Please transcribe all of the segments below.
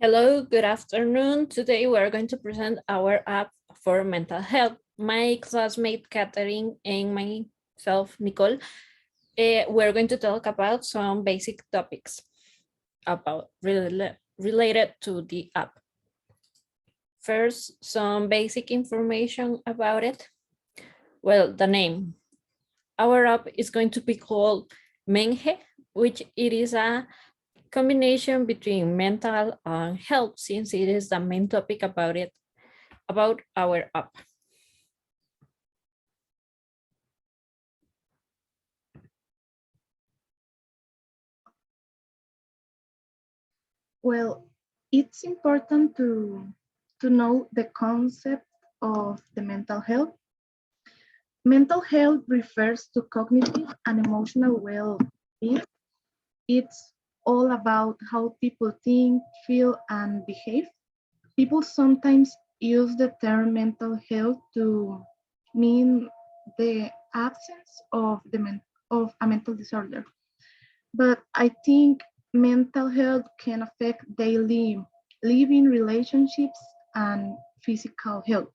Hello, good afternoon. Today we are going to present our app for mental health. My classmate Catherine and myself, Nicole, we're going to talk about some basic topics about related to the app. First, some basic information about it. Well, the name. Our app is going to be called MenHe, which it is a combination between mental and health, since it is the main topic about our app. Well, it's important to know the concept of the mental health. Mental health refers to cognitive and emotional well-being. It's all about how people think, feel, and behave. People sometimes use the term mental health to mean the absence of of a mental disorder. But I think mental health can affect daily living, relationships, and physical health.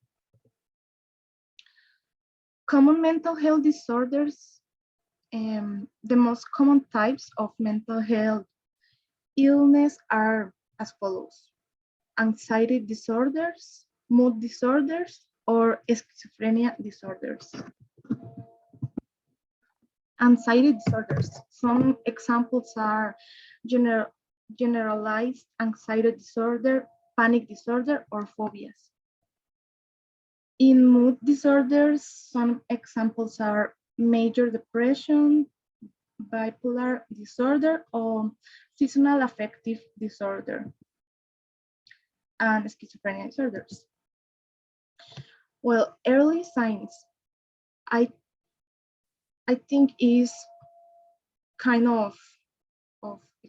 Common mental health disorders, the most common types of mental health illness are as follows: anxiety disorders, mood disorders, or schizophrenia disorders. Anxiety disorders. Some examples are generalized anxiety disorder, panic disorder, or phobias. In mood disorders, some examples are major depression, bipolar disorder, or seasonal affective disorder, and schizophrenia disorders. Well, early signs, I think is kind of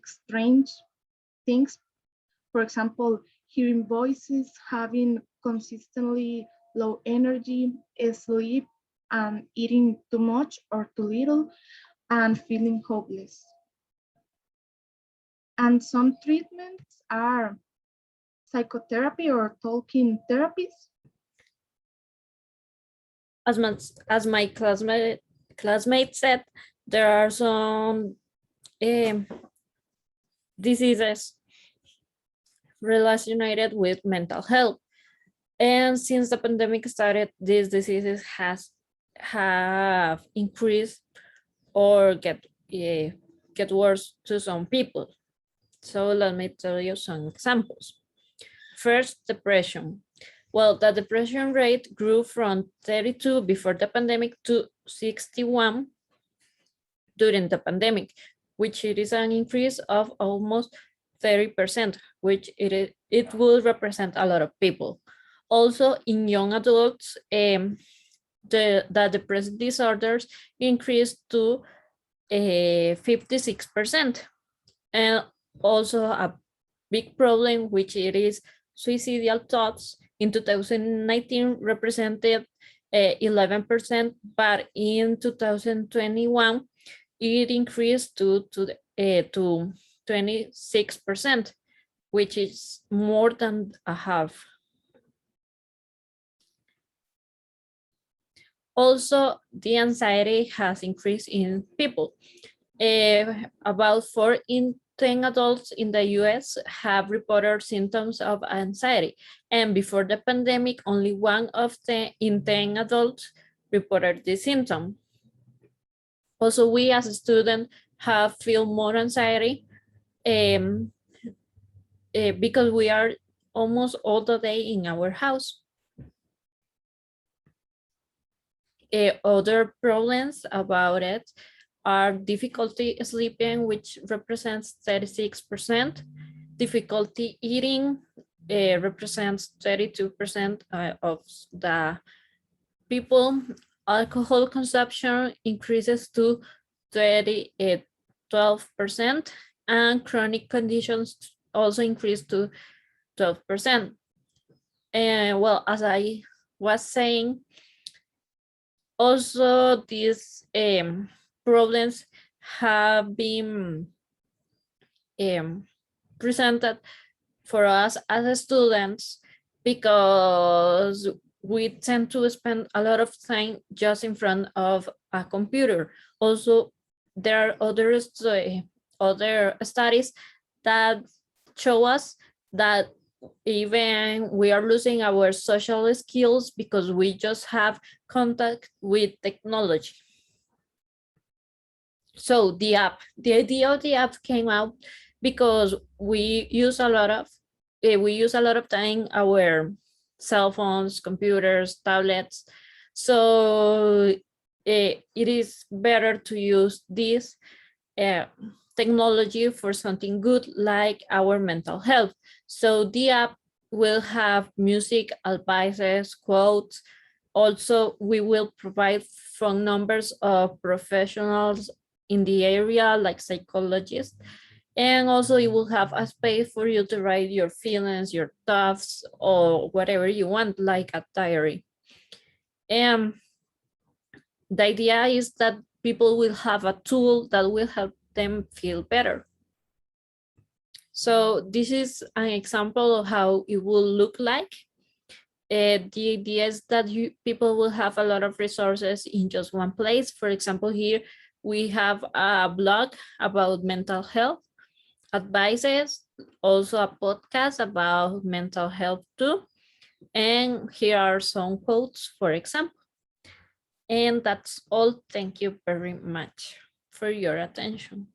strange things. For example, hearing voices, having consistently low energy, sleep, and eating too much or too little, and feeling hopeless. And some treatments are psychotherapy or talking therapies. As my classmate said, there are some diseases related with mental health. And since the pandemic started, these diseases have increased or get worse to some people. So let me tell you some examples. First, depression. Well, the depression rate grew from 32 before the pandemic to 61 during the pandemic, which it is an increase of almost 30%, which it will represent a lot of people. Also, in young adults, the depressive disorders increased to 56%. And also a big problem, which it is suicidal thoughts, in 2019 represented 11%, but in 2021 it increased to 26%, which is more than a half. Also, the anxiety has increased in people. About 4 in 10 adults in the US have reported symptoms of anxiety. And before the pandemic, only 1 of 10 in 10 adults reported this symptom. Also, we as a student have feel more anxiety because we are almost all the day in our house. Other problems about it are difficulty sleeping, which represents 36%, difficulty eating represents 32% of the people, alcohol consumption increases to 12%, and chronic conditions also increase to 12%. And well, as I was saying, also these problems have been presented for us as students, because we tend to spend a lot of time just in front of a computer. Also, there are other studies that show us that even we are losing our social skills because we just have contact with technology. So the idea of the app came out because we use a lot of time our cell phones, computers, tablets. So it is better to use this uh, technology for something good like our mental health. So the app will have music, advices, quotes. Also, we will provide phone numbers of professionals in the area like psychologists. And also it will have a space for you to write your feelings, your thoughts, or whatever you want, like a diary. And the idea is that people will have a tool that will help them feel better. So this is an example of how it will look like. The idea is that people will have a lot of resources in just one place. For example, here we have a blog about mental health, advices, also a podcast about mental health too. And here are some quotes, for example. And that's all. Thank you very much for your attention.